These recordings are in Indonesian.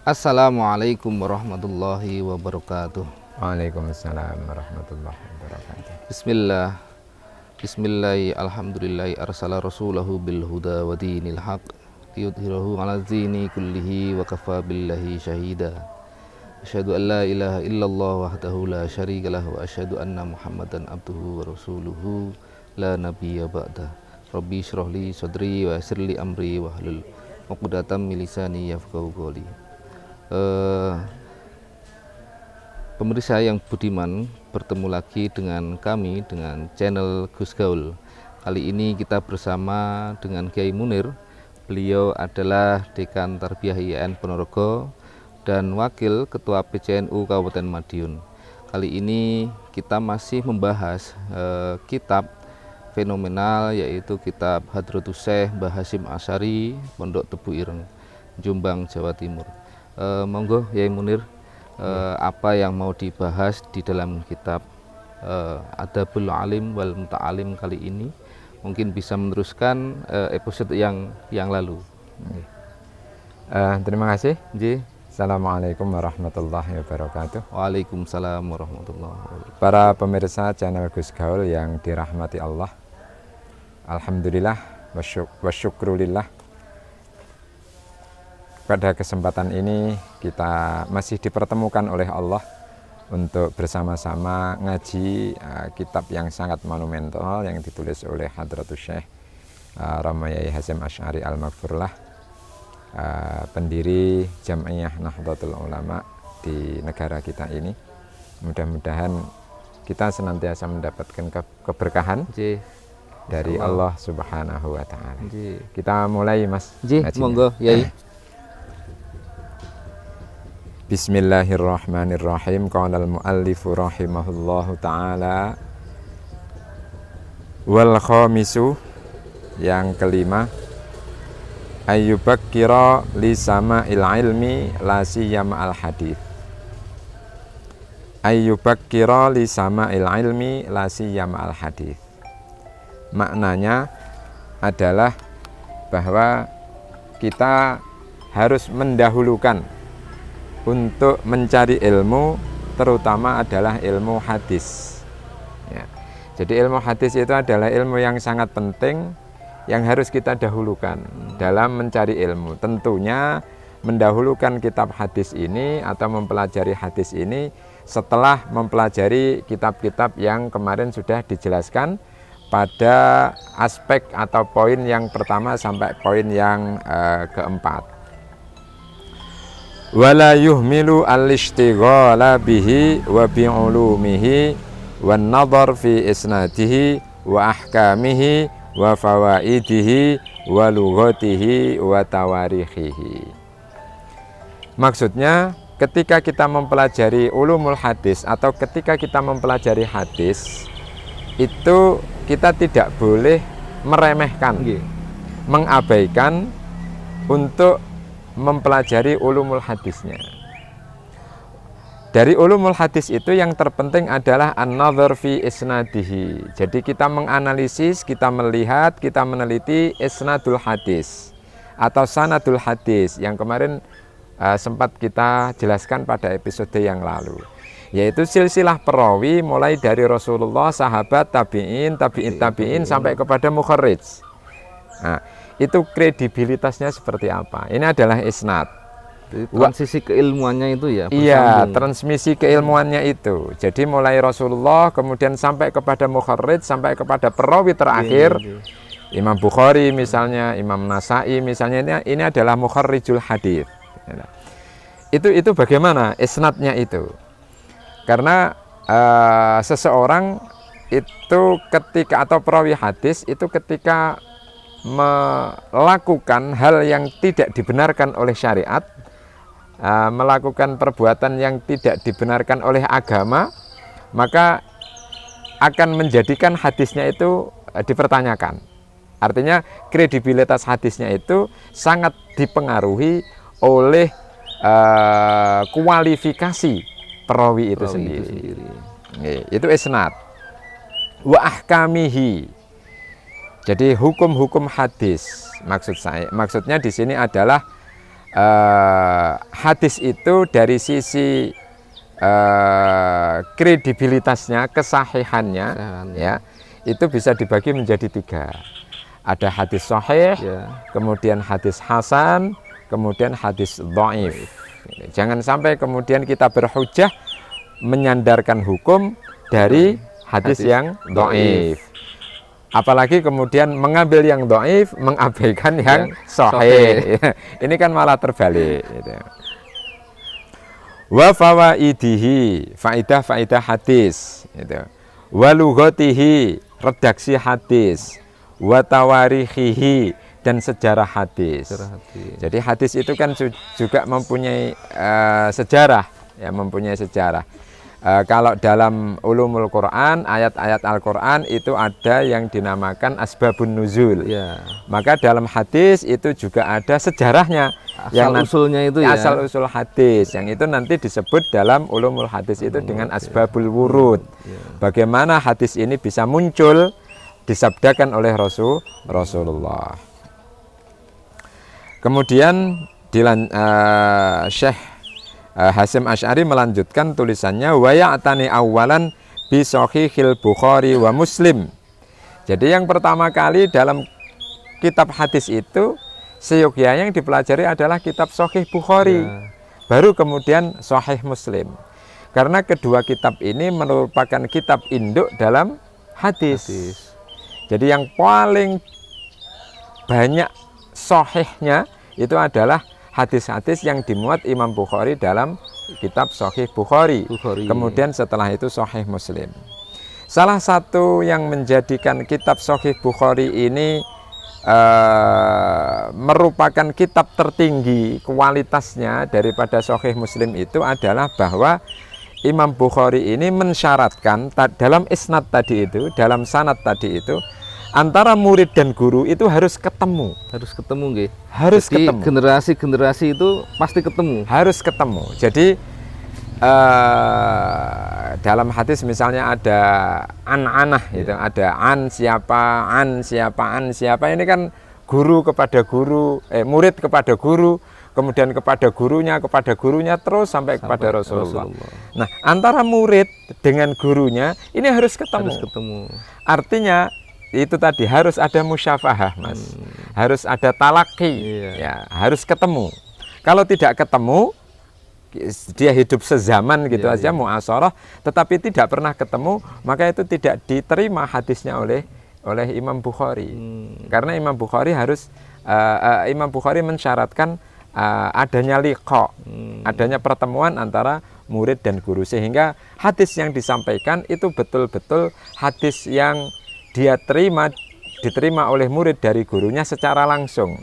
Assalamualaikum warahmatullahi wabarakatuh. Waalaikumsalam warahmatullahi wabarakatuh. Bismillah. Bismillahi alhamdulillahi arsala rasulahu bil huda wa dinil haq liyudhhirahu ala dini kullihi wa kafa billahi syahida. Asyhadu an la ilaha illallah wahdahu la syarika lahu wa asyhadu anna Muhammadan abduhu wa rasuluhu la nabiyya ba'da. Rabbi shrah li sadri wa yassir li amri wahlul 'uqdatam min lisani yafqahu qawli. Pemirsa yang budiman, bertemu lagi dengan kami dengan channel Gus Gaul. Kali ini kita bersama dengan Kiai Munir. Beliau adalah Dekan Tarbiyah IAIN Ponorogo dan Wakil Ketua PCNU Kabupaten Madiun. Kali ini kita masih membahas kitab fenomenal, yaitu kitab Hadratus Syekh Mbah Hasyim Asy'ari Pondok Tebu Ireng, Jombang, Jawa Timur. Monggo Kiai Munir, apa yang mau dibahas di dalam kitab Adabul Alim wal Muta'alim kali ini? Mungkin bisa meneruskan episode yang lalu. Terima kasih. Nggih. Assalamualaikum warahmatullahi wabarakatuh. Waalaikumsalam warahmatullahi wabarakatuh. Para pemirsa channel Gus Gaul yang dirahmati Allah, alhamdulillah wa syukrulillah. Pada kesempatan ini kita masih dipertemukan oleh Allah untuk bersama-sama ngaji kitab yang sangat monumental yang ditulis oleh Hadratus Syekh Ramayai Hasyim Asy'ari Al-Maghfurlah, pendiri Jam'iyah Nahdlatul Ulama di negara kita ini. Mudah-mudahan kita senantiasa mendapatkan keberkahan dari Allah Subhanahu wa Ta'ala. Kita mulai, Mas. Monggo, Yai. Bismillahirrahmanirrahim. Qala al-muallifu rahimahullahu ta'ala. Wal khamisu, yang kelima, ayyubakkira li sama'il ilmi la siyama al hadith. Ayyubakkira li sama'il ilmi la siyama al hadith. Maknanya adalah bahwa kita harus mendahulukan untuk mencari ilmu, terutama adalah ilmu hadis. Ya. Jadi ilmu hadis itu adalah ilmu yang sangat penting yang harus kita dahulukan dalam mencari ilmu. Tentunya mendahulukan kitab hadis ini atau mempelajari hadis ini setelah mempelajari kitab-kitab yang kemarin sudah dijelaskan pada aspek atau poin yang pertama sampai poin yang keempat. Wala yuhmilu al-ishtighala bihi wa bi'ulumihi wan nadhar fi isnadihi wa ahkamihi wa fawaidihi wa lughatihi wa tawarikhihi. Maksudnya ketika kita mempelajari ulumul hadis atau ketika kita mempelajari hadis, itu kita tidak boleh meremehkan, mengabaikan untuk mempelajari ulumul hadisnya. Dari ulumul hadis itu yang terpenting adalah an-nadhar fi isnadihi. Jadi kita menganalisis, kita melihat, kita meneliti isnadul hadis atau sanadul hadis yang kemarin sempat kita jelaskan pada episode yang lalu, yaitu silsilah perawi mulai dari Rasulullah, sahabat, tabi'in, tabi'in sampai kepada mukharrij. Nah, itu kredibilitasnya seperti apa? Ini adalah isnad. Transisi keilmuannya itu ya? Iya, transmisi keilmuannya itu. Jadi mulai Rasulullah, kemudian sampai kepada mukharrij, sampai kepada perawi terakhir. Imam Bukhari misalnya, Imam Nasai misalnya, ini adalah mukharrijul hadits. Itu bagaimana isnadnya itu? Karena seseorang itu ketika, atau perawi hadis itu ketika melakukan hal yang tidak dibenarkan oleh syariat, melakukan perbuatan yang tidak dibenarkan oleh agama, maka akan menjadikan hadisnya itu dipertanyakan. Artinya kredibilitas hadisnya itu sangat dipengaruhi oleh kualifikasi perawi itu sendiri. Itu isnad. Wa ahkamihi. Jadi hukum-hukum hadis, maksudnya di sini adalah hadis itu dari sisi kredibilitasnya, kesahihannya, ya, itu bisa dibagi menjadi 3. Ada hadis sahih, Ya. kemudian hadis hasan, kemudian hadis dhaif. Jangan sampai kemudian kita berhujjah menyandarkan hukum dari hadis yang dhaif. Apalagi kemudian mengambil yang dhaif, mengabaikan yang sahih. Ini kan malah terbalik gitu. Wa fawaidihi, faidah-faidah hadis gitu. Wa lughatihi, redaksi hadis. Wa tawarikhihi, dan sejarah hadis. Jadi hadis itu kan juga mempunyai sejarah, ya, mempunyai sejarah. Kalau dalam ulumul Quran, ayat-ayat Al-Quran itu ada yang dinamakan asbabun nuzul. Ya. Maka dalam hadis itu juga ada sejarahnya. Asal-usulnya itu ya. Asal-usul hadis. Yang itu nanti disebut dalam ulumul hadis itu dengan asbabul wurud. Ya. Bagaimana hadis ini bisa muncul, disabdakan oleh Rasulullah. Kemudian Syekh Hasyim Asy'ari melanjutkan tulisannya, wa ya'tani awwalan bi sahihil Bukhari wa Muslim. Jadi yang pertama kali dalam kitab hadis itu seyogyanya yang dipelajari adalah kitab Sahih Bukhari. Ya. Baru kemudian Sahih Muslim. Karena kedua kitab ini merupakan kitab induk dalam hadis. Jadi yang paling banyak sahihnya itu adalah hadis-hadis yang dimuat Imam Bukhari dalam kitab Sahih Bukhari. Kemudian setelah itu Sahih Muslim. Salah satu yang menjadikan kitab Sahih Bukhari ini merupakan kitab tertinggi kualitasnya daripada Sahih Muslim itu adalah bahwa Imam Bukhari ini mensyaratkan dalam isnad tadi itu, dalam sanad tadi itu, antara murid dan guru itu harus ketemu. Harus ketemu nggih. Harus Jadi, ketemu. generasi-generasi itu pasti ketemu. Harus ketemu. Jadi dalam hadis misalnya ada an-anah gitu, ada an siapa, ini kan guru kepada guru, murid kepada guru, kemudian kepada gurunya terus sampai kepada Rasulullah. Nah, antara murid dengan gurunya ini harus ketemu. Artinya itu tadi harus ada musyafahah, Mas. Harus ada talaki, ya, harus ketemu. Kalau tidak ketemu, dia hidup sezaman gitu aja, mu'asharah, tetapi tidak pernah ketemu, maka itu tidak diterima hadisnya oleh Imam Bukhari. Karena Imam Bukhari harus Imam Bukhari mensyaratkan adanya liqa, adanya pertemuan antara murid dan guru, sehingga hadis yang disampaikan itu betul-betul hadis yang diterima oleh murid dari gurunya secara langsung.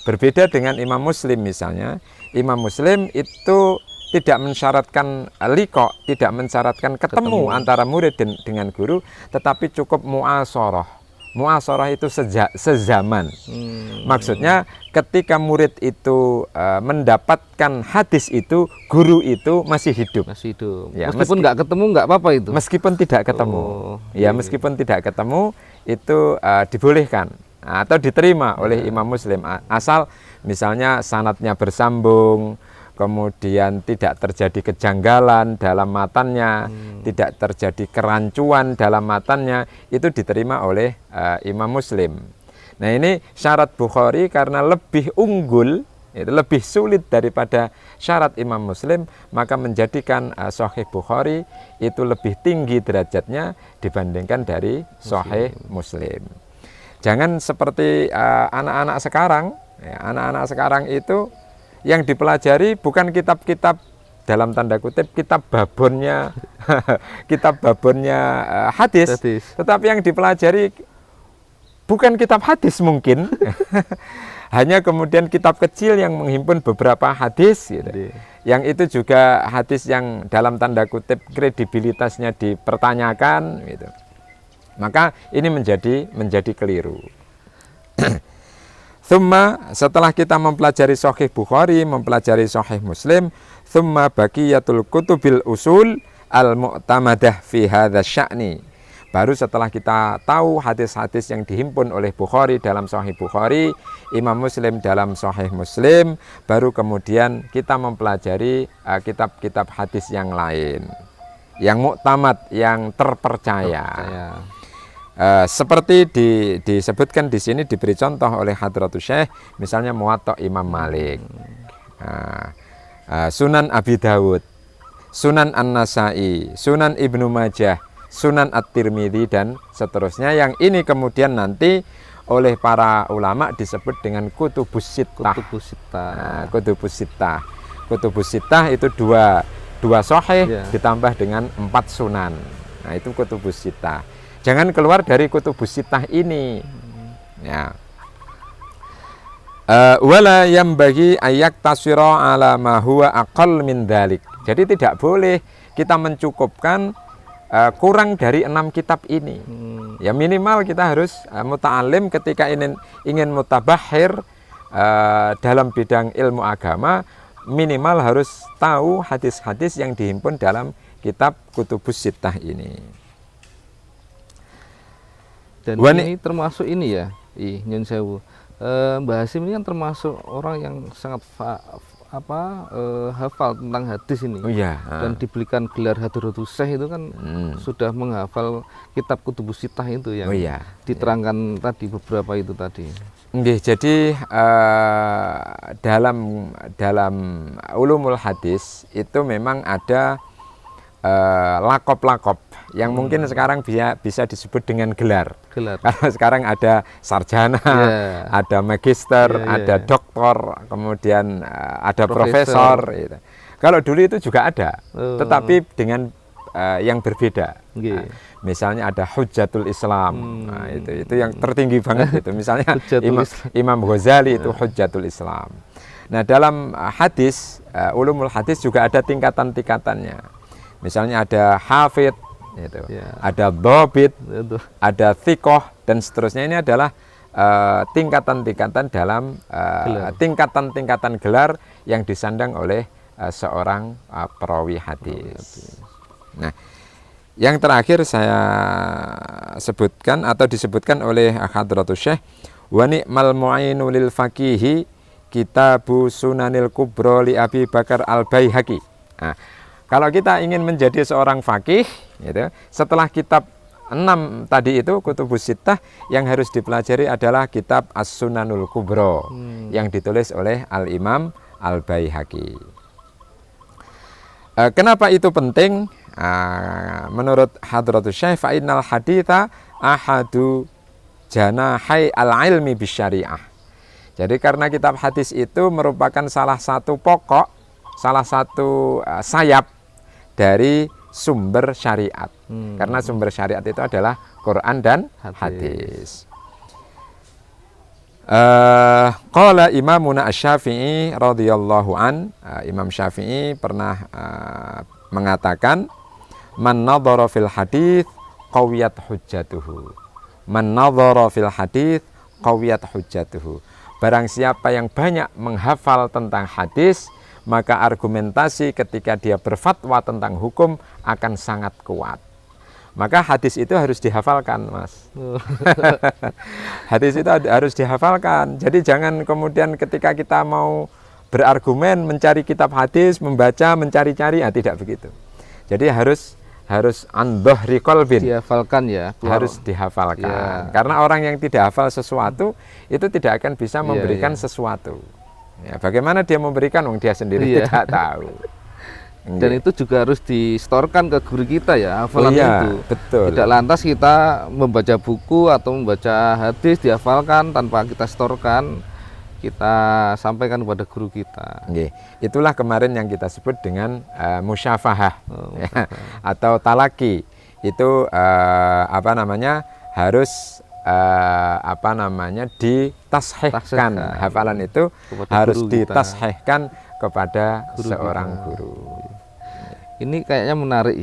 Berbeda dengan Imam Muslim misalnya, Imam Muslim itu tidak mensyaratkan liqa, tidak mensyaratkan ketemu antara murid dengan guru, tetapi cukup mu'asharah. Mu'asharah itu sezaman. Maksudnya ketika murid itu mendapatkan hadis itu, guru itu masih hidup. Ya, meskipun nggak ketemu nggak apa-apa itu. Meskipun tidak ketemu. Meskipun tidak ketemu itu dibolehkan atau diterima oleh Imam Muslim, asal misalnya sanadnya bersambung, kemudian tidak terjadi kejanggalan dalam matannya, tidak terjadi kerancuan dalam matannya, itu diterima oleh Imam Muslim. Nah, ini syarat Bukhari karena lebih unggul, itu lebih sulit daripada syarat Imam Muslim, maka menjadikan Sahih Bukhari itu lebih tinggi derajatnya dibandingkan dari Sahih Muslim. Jangan seperti anak-anak sekarang, anak-anak sekarang itu yang dipelajari bukan kitab-kitab dalam tanda kutip kitab babonnya hadis, tetapi yang dipelajari bukan kitab hadis mungkin, hanya kemudian kitab kecil yang menghimpun beberapa hadis gitu. Yang itu juga hadis yang dalam tanda kutip kredibilitasnya dipertanyakan gitu. Maka ini menjadi keliru. Thumma, setelah kita mempelajari Sahih Bukhari, mempelajari Sahih Muslim, thumma baqiyatul kutubil usul al-mu'tamadah fi hadza sya'ni. Baru setelah kita tahu hadis-hadis yang dihimpun oleh Bukhari dalam Sahih Bukhari, Imam Muslim dalam Sahih Muslim, baru kemudian kita mempelajari kitab-kitab hadis yang lain, yang muktamad, yang terpercaya. Seperti disebutkan di sini, diberi contoh oleh Hadratus Syekh, misalnya Muwatta Imam Malik, Sunan Abi Dawud, Sunan An-Nasai, Sunan Ibnu Majah, Sunan At-Tirmidzi, dan seterusnya, yang ini kemudian nanti oleh para ulama disebut dengan Kutubus Sittah. Kutubus Sittah. Kutubus Sittah itu dua sahih ditambah dengan 4 sunan. Nah, itu Kutubus Sittah. Jangan keluar dari Kutubus Sittah ini. Ya. Wala yambagi ayak taswira ala ma huwa aqall min dzalik. Jadi tidak boleh kita mencukupkan kurang dari 6 kitab ini. Ya minimal kita harus muta'alim ketika ingin mutabahhir dalam bidang ilmu agama, minimal harus tahu hadis-hadis yang dihimpun dalam kitab Kutubus Sittah ini. Dan ini termasuk ini ya, Nyun Sewu. Mbah Hasyim ini kan termasuk orang yang sangat hafal tentang hadis ini. Dan diberikan gelar Hadratus Syekh itu kan sudah menghafal kitab Kutubus Sittah itu yang diterangkan tadi beberapa itu tadi. Jadi dalam ulumul hadis itu memang ada lakop-lakop yang mungkin sekarang bisa disebut dengan gelar. Kalau sekarang ada sarjana, ada magister, ada doktor, kemudian ada profesor. Gitu. Kalau dulu itu juga ada, tetapi dengan yang berbeda. Nah, misalnya ada Hujjatul Islam, nah, itu yang tertinggi banget itu. Misalnya Imam Ghazali itu Hujjatul Islam. Nah, dalam hadis, ulumul hadis juga ada tingkatan-tingkatannya. Misalnya ada hafid, ada dhabit, ada thiqah, dan seterusnya. Ini adalah tingkatan-tingkatan dalam tingkatan-tingkatan gelar yang disandang oleh seorang perawi hadis. Nah, yang terakhir saya sebutkan atau disebutkan oleh Hadratus Syekh, wa ni'mal mu'inu lil faqihi Kitabu Sunanil Kubra li Abi Bakar Al-Baihaqi. Nah, kalau kita ingin menjadi seorang faqih, gitu, setelah kitab 6 tadi itu Kutubus Sittah, yang harus dipelajari adalah kitab As-Sunanul Kubra yang ditulis oleh Al-Imam Al-Baihaqi. Kenapa itu penting? Menurut Hadratus Syekh, fa innal haditha ahadu janahai al-ilmi bisyariah. Jadi karena kitab hadis itu merupakan salah satu pokok, salah satu sayap dari sumber syariat. Karena sumber syariat itu adalah Quran dan hadis. Qala Imamuna Asy-Syafi'i radhiyallahu an, Imam Syafi'i pernah mengatakan, man nadhara fil hadits qawiyat hujjatuhu. Man nadhara fil hadits qawiyat hujjatuhu. Barang siapa yang banyak menghafal tentang hadis, maka argumentasi ketika dia berfatwa tentang hukum akan sangat kuat. Maka hadis itu harus dihafalkan, Mas. Hadis itu harus dihafalkan. Jadi jangan kemudian ketika kita mau berargumen, mencari kitab hadis, membaca, mencari-cari, tidak begitu. Jadi harus an dhahri qalbin. Dihafalkan ya. Harus dihafalkan. Karena orang yang tidak hafal sesuatu itu tidak akan bisa memberikan sesuatu. Ya, bagaimana dia memberikan, dia sendiri tidak tahu. Dan itu juga harus distorkan ke guru kita ya, hafalan itu. Betul. Tidak lantas kita membaca buku atau membaca hadis dihafalkan tanpa kita storkan, kita sampaikan kepada guru kita. Itulah kemarin yang kita sebut dengan musyafahah atau talaki. Itu harus ditashihkan. Hafalan itu harus ditashihkan kepada seorang guru. Ini kayaknya menarik,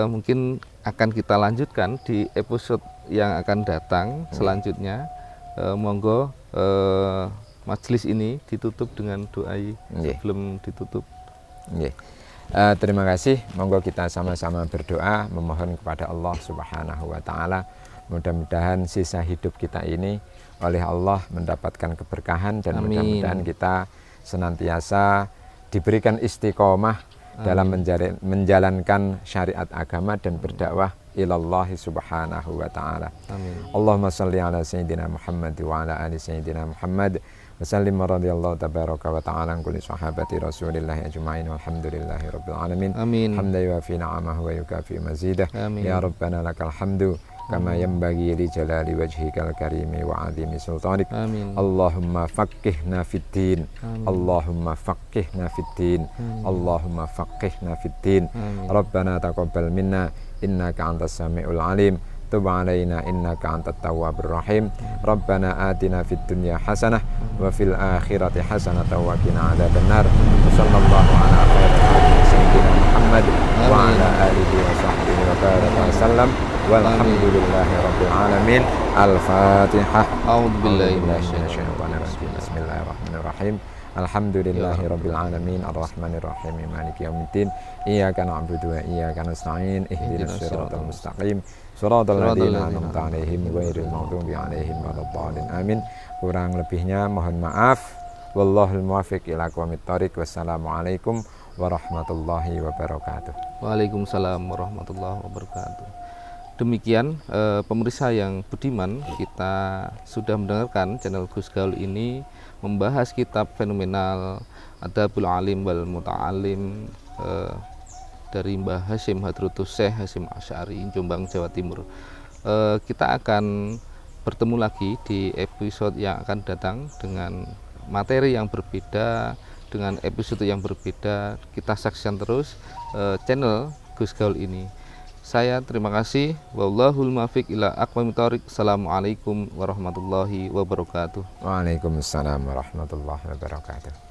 mungkin akan kita lanjutkan di episode yang akan datang selanjutnya. Monggo majelis ini ditutup dengan doa sebelum ditutup. Terima kasih. Monggo kita sama-sama berdoa memohon kepada Allah Subhanahu wa taala. Mudah-mudahan sisa hidup kita ini oleh Allah mendapatkan keberkahan dan Amin. mudah-mudahan kita senantiasa diberikan istiqomah dalam menjalankan syariat agama dan berdakwah ilallahi subhanahu wa ta'ala. Amin. Allahumma salli ala sayyidina Muhammad wa ala ali sayyidina Muhammad wa sallim radhiyallahu tabaraka wa ta'ala an kulli sahabati rasulillahi ajma'in walhamdulillahi rabbil alamin. Amin. Hamdan yuwafi ni'amahu wa yukafi mazidah. Amin. Ya rabbana lakal hamdu kama yanbaghi li jalali wajhikal karimi wa 'azimi sultanik. Amin. Allahumma faqqihna fid din. Amin. Allahumma faqqihna fid din. Allahumma faqqihna fid din. Amin. Rabbana taqabbal minna innaka antas samiul alim. Tub alaina innaka antat tawwabur rahim. Rabbana atina fid dunya hasanah wa fil akhirati hasanah wa qina adzabannar. Sallallahu ala khairi sayyidina Muhammad wa ala alihi wa sahbihi wa baraka wasallam. Walhamdulillahi rabbil alamin. Al-Fatihah. A'udzubillahi minasyaitonir rajim. Bismillahirrahmanirrahim. Alhamdulillahi rabbil alamin arrahmanir rahim maliki yaumiddin. Iyyaka na'budu wa iyyaka nasta'in. Ihdinas siratal mustaqim. Shiratal ladzina an'amta 'alaihim ghairil maghdubi 'alaihim waladdallin. Amin. Kurang lebihnya mohon maaf. Wallahul muwaffiq ila aqwamit thoriq. Wassalamualaikum warahmatullahi wabarakatuh. Waalaikumsalam warahmatullahi wabarakatuh. Demikian pemirsa yang budiman, kita sudah mendengarkan channel Gus Gaul ini membahas kitab fenomenal Adabul Alim wal Muta'alim dari Mbah Hasyim Hadrutus Syekh Hasyim Asy'ari, Jombang, Jawa Timur. Kita akan bertemu lagi di episode yang akan datang dengan materi yang berbeda, dengan episode yang berbeda. Kita saksikan terus channel Gus Gaul ini. Saya terima kasih. Wallahul muwaffiq ila aqwamit thoriq. Assalamualaikum warahmatullahi wabarakatuh. Waalaikumsalam warahmatullahi wabarakatuh.